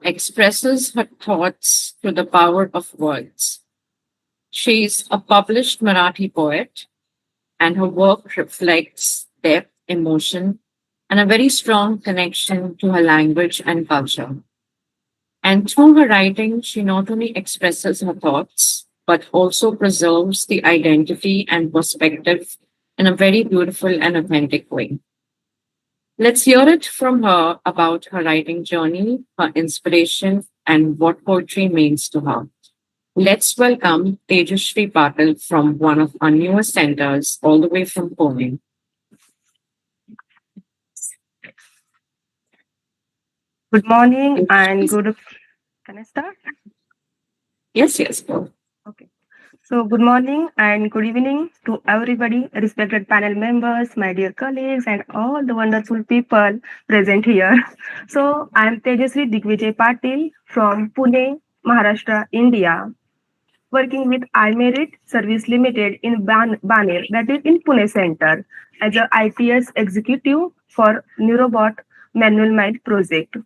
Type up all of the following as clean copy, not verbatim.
expresses her thoughts through the power of words. She's a published Marathi poet, and her work reflects depth, emotion, and a very strong connection to her language and culture. And through her writing, she not only expresses her thoughts, but also preserves the identity and perspective in a very beautiful and authentic way. Let's hear it from her about her writing journey, her inspiration, and what poetry means to her. Let's welcome Tejashree Patil from one of our newest centers, all the way from Pune. Good morning and good. Can I start? Yes, yes, go. Okay. So, good morning and good evening to everybody, respected panel members, my dear colleagues, and all the wonderful people present here. So, I am Tejasree Digvijay Patil from Pune, Maharashtra, India, working with iMerit Service Limited in Baner, that is in Pune Center, as a ITS executive for Neurobot Manual Mind project.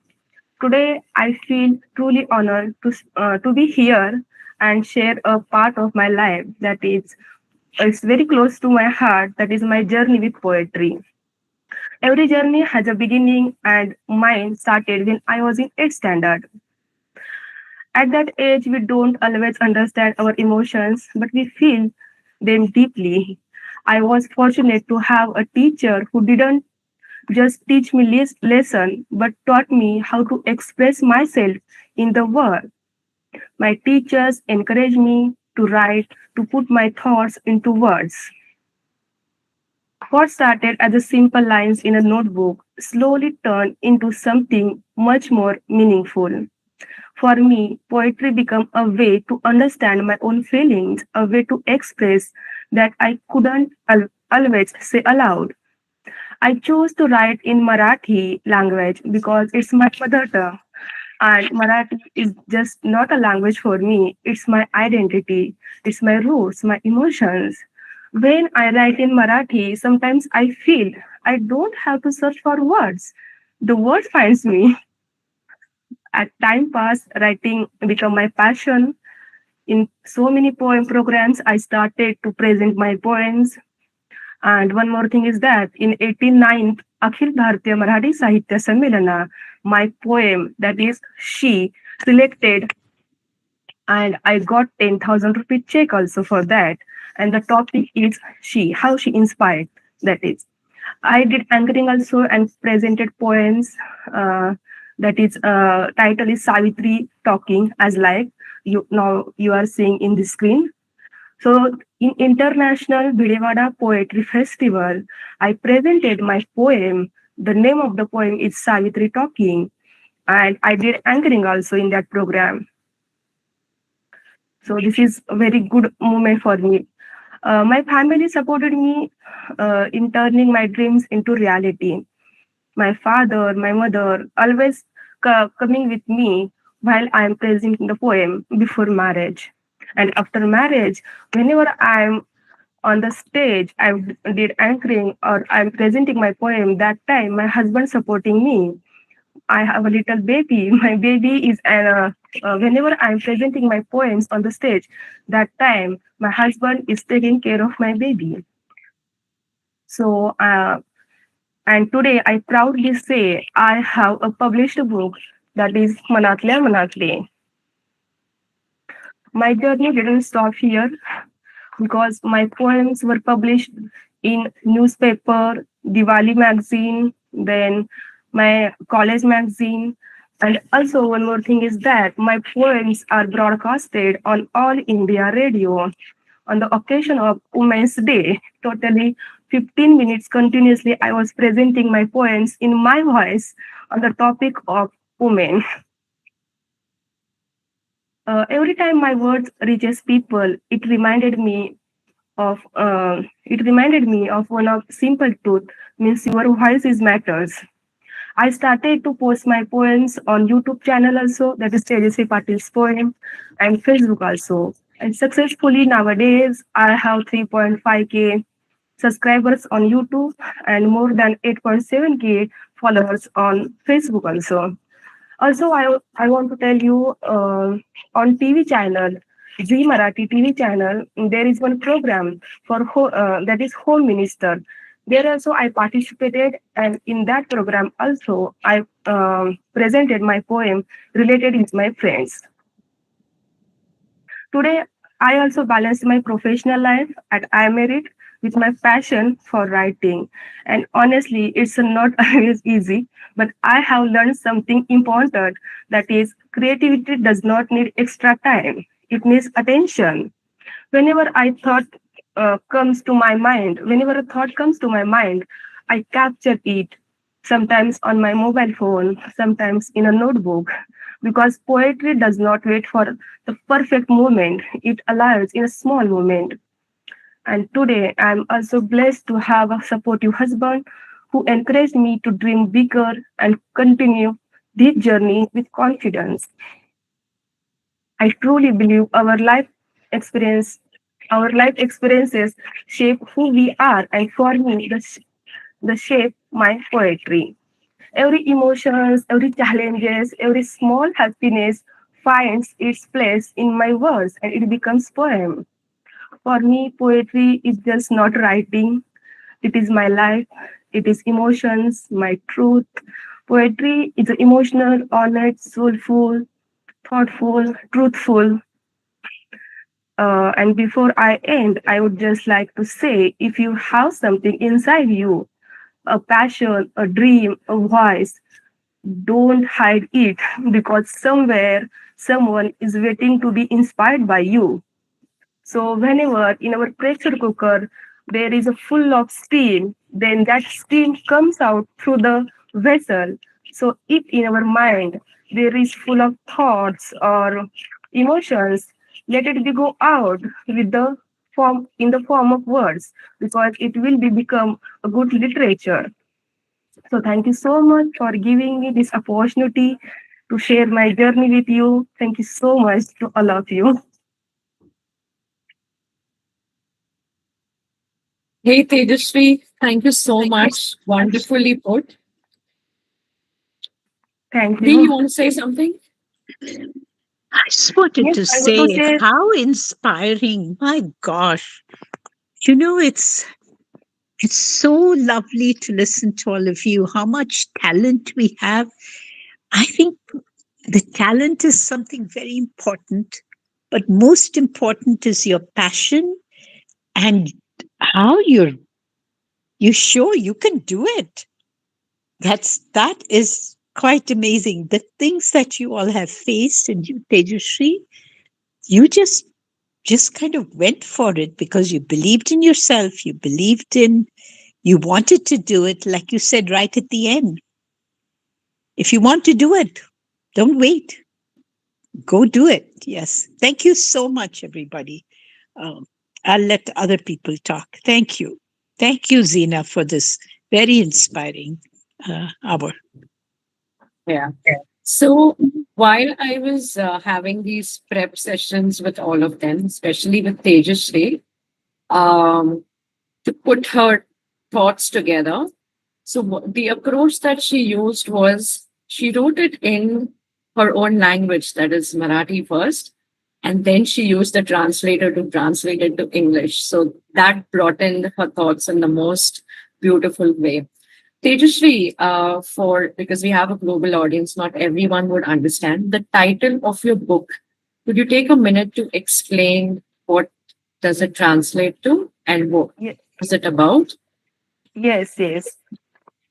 Today, I feel truly honored to be here and share a part of my life that is it's very close to my heart. That is my journey with poetry. Every journey has a beginning, and mine started when I was in 8th standard. At that age, we don't always understand our emotions, but we feel them deeply. I was fortunate to have a teacher who didn't just teach me lesson, but taught me how to express myself in the world. My teachers encouraged me to write, to put my thoughts into words. What started as a simple lines in a notebook slowly turned into something much more meaningful. For me, poetry became a way to understand my own feelings, a way to express that I couldn't always say aloud. I chose to write in Marathi language because it's my mother tongue. And Marathi is just not a language for me, it's my identity, it's my roots, my emotions. When I write in Marathi, sometimes I feel I don't have to search for words. The word finds me. As time passed, writing became my passion. In so many poem programs, I started to present my poems. And one more thing is that in 89th Akhil Bharatiya Marathi Sahitya Sammelana, my poem, that is She, selected, and I got 10,000 rupee check also for that. And the topic is She, how she inspired, that is. I did anchoring also and presented poems. That is title is Savitri Talking, as like you are seeing in the screen. So in International Bidewada Poetry Festival, I presented my poem. The name of the poem is Savitri Talking, and I did anchoring also in that program. So this is a very good moment for me. My family supported me in turning my dreams into reality. My father, my mother, always coming with me while I am presenting the poem before marriage. And after marriage, whenever I am on the stage, I did anchoring or I'm presenting my poem. That time, my husband supporting me. I have a little baby. My baby is whenever I'm presenting my poems on the stage, that time my husband is taking care of my baby. So, and today I proudly say I have a published book that is Manatल्या Manatli. My journey didn't stop here because my poems were published in newspaper, Diwali magazine, then my college magazine. And also one more thing is that my poems are broadcasted on All India Radio on the occasion of Women's Day. Totally 15 minutes continuously I was presenting my poems in my voice on the topic of women. Every time my words reaches people, it reminded me of one of simple truth, means your voice is matters. I started to post my poems on YouTube channel also, that is Tejashree Patil's poem, and Facebook also. And successfully nowadays, I have 3.5K subscribers on YouTube and more than 8.7K followers on Facebook also. Also, I want to tell you on TV channel, Z Marathi TV channel, there is one program for that is Home Minister. There also I participated, and in that program also I presented my poem related with my friends. Today, I also balance my professional life at iMerit with my passion for writing. And honestly, it's not always easy, but I have learned something important, that is, creativity does not need extra time, it needs attention. Whenever I thought comes to my mind, whenever a thought comes to my mind, I capture it, sometimes on my mobile phone, sometimes in a notebook, because poetry does not wait for the perfect moment, it arrives in a small moment. And today I'm also blessed to have a supportive husband who encouraged me to dream bigger and continue this journey with confidence. I truly believe our life experiences shape who we are, and for me, the shape my poetry. Every emotions, every challenges, every small happiness finds its place in my words, and it becomes poem. For me, poetry is just not writing; it is my life. It is emotions, my truth. Poetry is emotional, honest, soulful, thoughtful, truthful. And before I end, I would just like to say, if you have something inside you, a passion, a dream, a voice, don't hide it, because somewhere someone is waiting to be inspired by you. So whenever in our pressure cooker there is a full of steam, then that steam comes out through the vessel. So if in our mind there is full of thoughts or emotions, let it be go out with the form in the form of words, because it will be become a good literature. So thank you so much for giving me this opportunity to share my journey with you. Thank you so much to all of you. Hey, Tejashree, thank you so much. Wonderfully put. Thank Dee, you you. want to say something? I just wanted Yes, to I want to say say how inspiring. My gosh. You know, it's so lovely to listen to all of you, how much talent we have. I think the talent is something very important, but most important is your passion and how you show you can do it. That is quite amazing. The things that you all have faced, and you, Tejushree, you just kind of went for it because you believed in yourself, you wanted to do it, like you said right at the end. If you want to do it, don't wait, go do it. Yes, thank you so much, everybody. um, I'll let other people talk. Thank you, Zina, for this very inspiring hour. Yeah. So while I was having these prep sessions with all of them, especially with Tejashree, um, to put her thoughts together. So the approach that she used was she wrote it in her own language, that is Marathi first, and then she used the translator to translate it to English. So that brought in her thoughts in the most beautiful way. Tejashree, for because we have a global audience, not everyone would understand the title of your book. Could you take a minute to explain what does it translate to and what ye- is it about? yes, yes.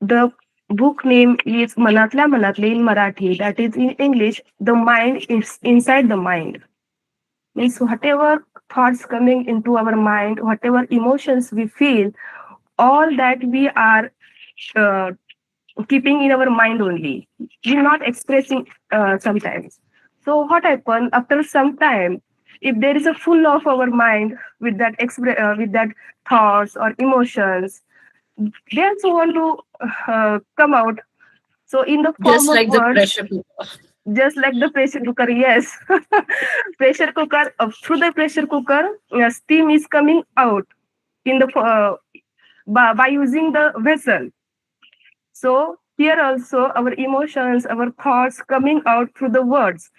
The book name is Manatla Manatli in Marathi. That is in English, the mind is inside the mind. Means whatever thoughts coming into our mind, whatever emotions we feel, all that we are uh, keeping in our mind only. We're not expressing sometimes. So what happen after some time? If there is a full of our mind with that with that thoughts or emotions, they also want to come out. So in the form Just of like the words, pressure cooker. just like the pressure cooker, yes, pressure cooker. Through the pressure cooker, steam is coming out in the by using the vessel. So here also our emotions, our thoughts coming out through the words.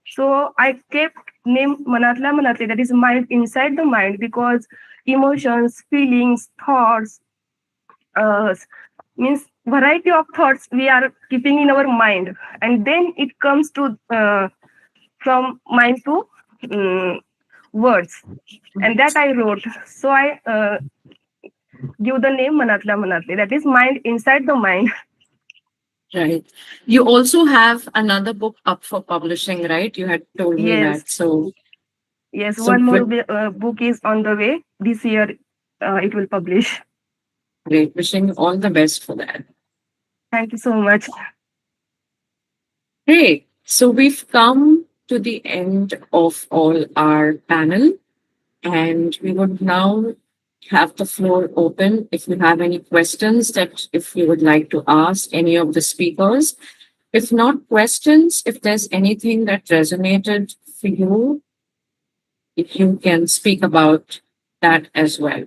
So I kept name Manatla Manatli, that is mind inside the mind, because emotions, feelings, thoughts, uh, means variety of thoughts we are keeping in our mind, and then it comes to from mind to words, and that I wrote. So I give the name Manatla Manatli, that is mind inside the mind. Right. You also have another book up for publishing, right? You had told me Yes, that. yes, So one more with book is on the way. This year it will publish. great, wishing you all the best for that. Thank you so much. Great. So we've come to the end of all our panel, and we would now have the floor open if you have any questions that if you would like to ask any of the speakers. If not questions, if there's anything that resonated for you, if you can speak about that as well.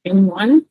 Anyone?